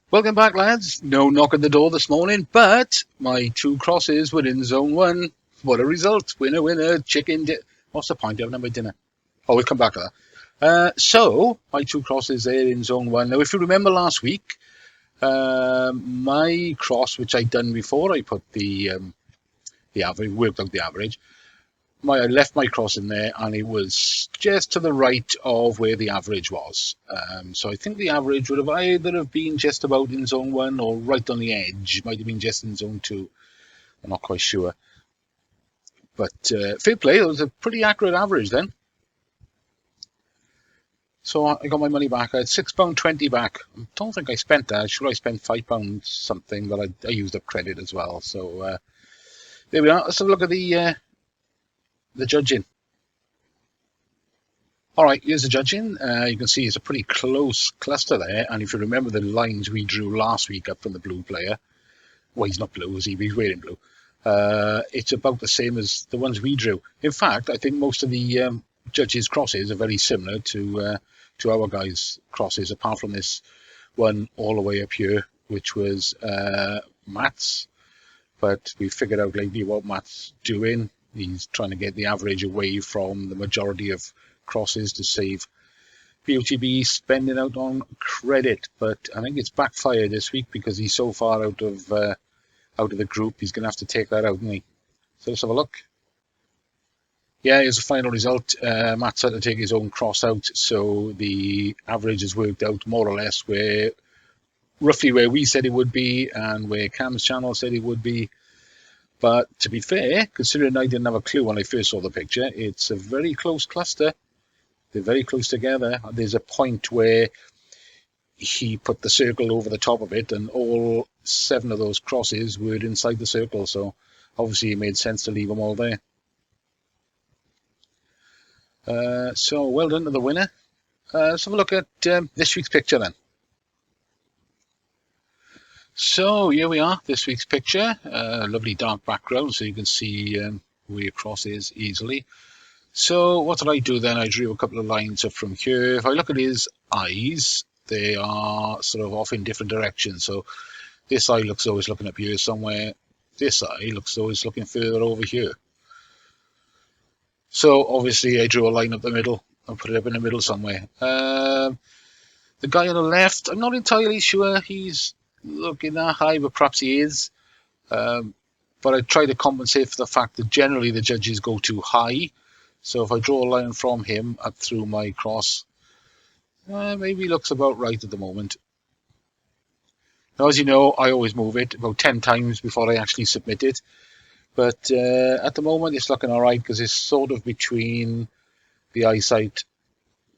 Welcome back, lads. No knock at the door this morning, but my two crosses were in zone one. What a result. Winner, winner, What's the point? I haven't had my dinner. Oh, we'll come back to that. So, my two crosses there in zone one. Now, if you remember last week, my cross, which I'd done before, I put the average, worked out the average. I left my cross in there, and it was just to the right of where the average was. So I think the average would have either have been just about in zone one or right on the edge. Might have been just in zone two. I'm not quite sure. But fair play, it was a pretty accurate average then. So I got my money back. I had £6.20 back. I don't think I spent that. Sure, I spent £5 something, but I used up credit as well. So there we are. Let's have a look at the judging. All right, here's the judging. You can see it's a pretty close cluster there. And if you remember the lines we drew last week up from the blue player, well, he's not blue, is he? He's wearing blue. It's about the same as the ones we drew. In fact, I think most of the judges' crosses are very similar to our guys' crosses, apart from this one all the way up here, which was Matt's. But we figured out lately what Matt's doing. He's trying to get the average away from the majority of crosses to save BOTB spending out on credit. But I think it's backfired this week because he's so far out of the group. He's going to have to take that out, isn't he? So let's have a look. Yeah, here's the final result. Matt's had to take his own cross out, so the average has worked out more or less roughly where we said it would be and where Cam's channel said it would be. But to be fair, considering I didn't have a clue when I first saw the picture, it's a very close cluster. They're very close together. There's a point where he put the circle over the top of it, and all 7 of those crosses were inside the circle. So obviously it made sense to leave them all there. So well done to the winner. Let's have a look at this week's picture then. So here we are, this week's picture. Lovely dark background, so you can see where your cross is easily. So what did I do then? I drew a couple of lines up from here. If I look at his eyes, they are sort of off in different directions. So this eye looks always looking up here somewhere. This eye looks always looking further over here. So obviously I drew a line up the middle and put it up in the middle somewhere. The guy on the left, I'm not entirely sure he's looking that high, but perhaps he is. But I try to compensate for the fact that generally the judges go too high. So if I draw a line from him up through my cross, maybe he looks about right at the moment. Now, as you know, I always move it about 10 times before I actually submit it. But at the moment, it's looking all right because it's sort of between the eyesight,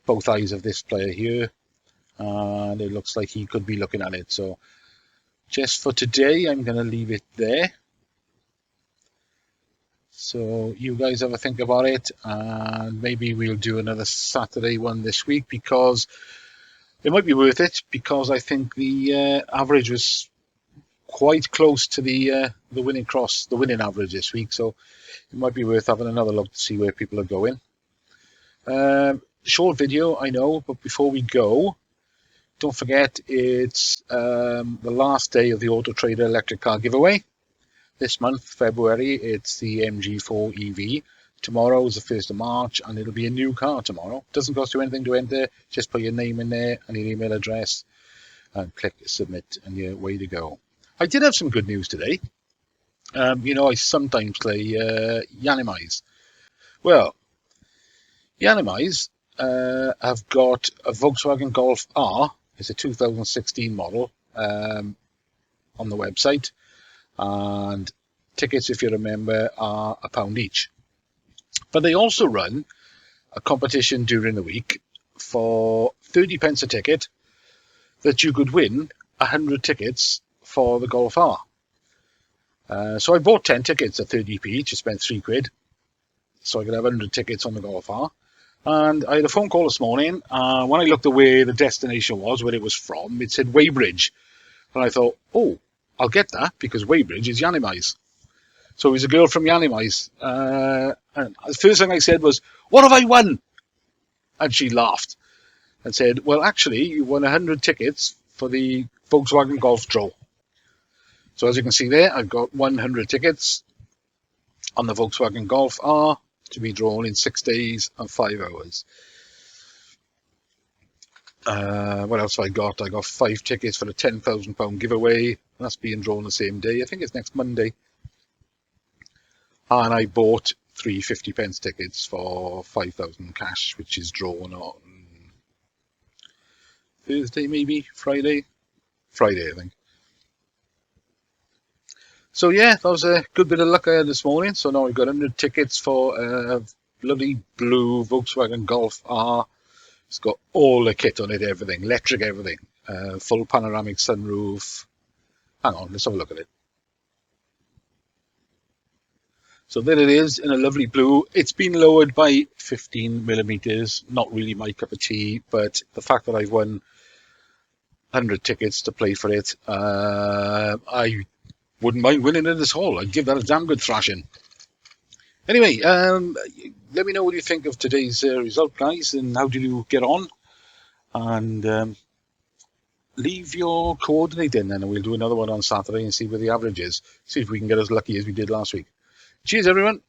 both eyes of this player here. And it looks like he could be looking at it. So just for today, I'm going to leave it there. So you guys have a think about it, and maybe we'll do another Saturday one this week because it might be worth it, because I think the average was quite close to the winning cross, the winning average this week. So it might be worth having another look to see where people are going. Short video, I know, but before we go, don't forget it's the last day of the Auto Trader electric car giveaway. This month, February, it's the MG4 EV. Tomorrow is the 1st of March, and it'll be a new car tomorrow. Doesn't cost you anything to enter. Just put your name in there and your email address and click submit, and you're way to go. I did have some good news today. I sometimes play Yanimais. Well, Yanimais have got a Volkswagen Golf R. It's a 2016 model on the website. And tickets, if you remember, are £1 each. But they also run a competition during the week for 30 pence a ticket that you could win 100 tickets for the Golf R. So I bought 10 tickets at 30p each. I spent £3, so I could have 100 tickets on the Golf R. And I had a phone call this morning. When I looked at where the destination was, where it was from, it said Weybridge. And I thought, oh, I'll get that because Weybridge is Yanimais. So it was a girl from Yanimais. And the first thing I said was, what have I won? And she laughed and said, well, actually, you won 100 tickets for the Volkswagen Golf draw. So as you can see there, I've got 100 tickets on the Volkswagen Golf R to be drawn in 6 days and 5 hours. What else have I got? I got 5 tickets for a £10,000 giveaway. That's being drawn the same day. I think it's next Monday. And I bought 3 50p tickets for 5,000 cash, which is drawn on Thursday, maybe Friday, I think. So yeah, that was a good bit of luck I had this morning. So now I've got 100 tickets for a bloody blue Volkswagen Golf R. It's got all the kit on it, everything, electric everything, full panoramic sunroof. Hang on, let's have a look at it. So there it is in a lovely blue. It's been lowered by 15mm, not really my cup of tea, but the fact that I've won 100 tickets to play for it, I wouldn't mind winning it at all. I'd give that a damn good thrashing. Anyway, let me know what you think of today's result, guys, and how did you get on? And leave your coordinate in, and we'll do another one on Saturday and see where the average is. See if we can get as lucky as we did last week. Cheers, everyone.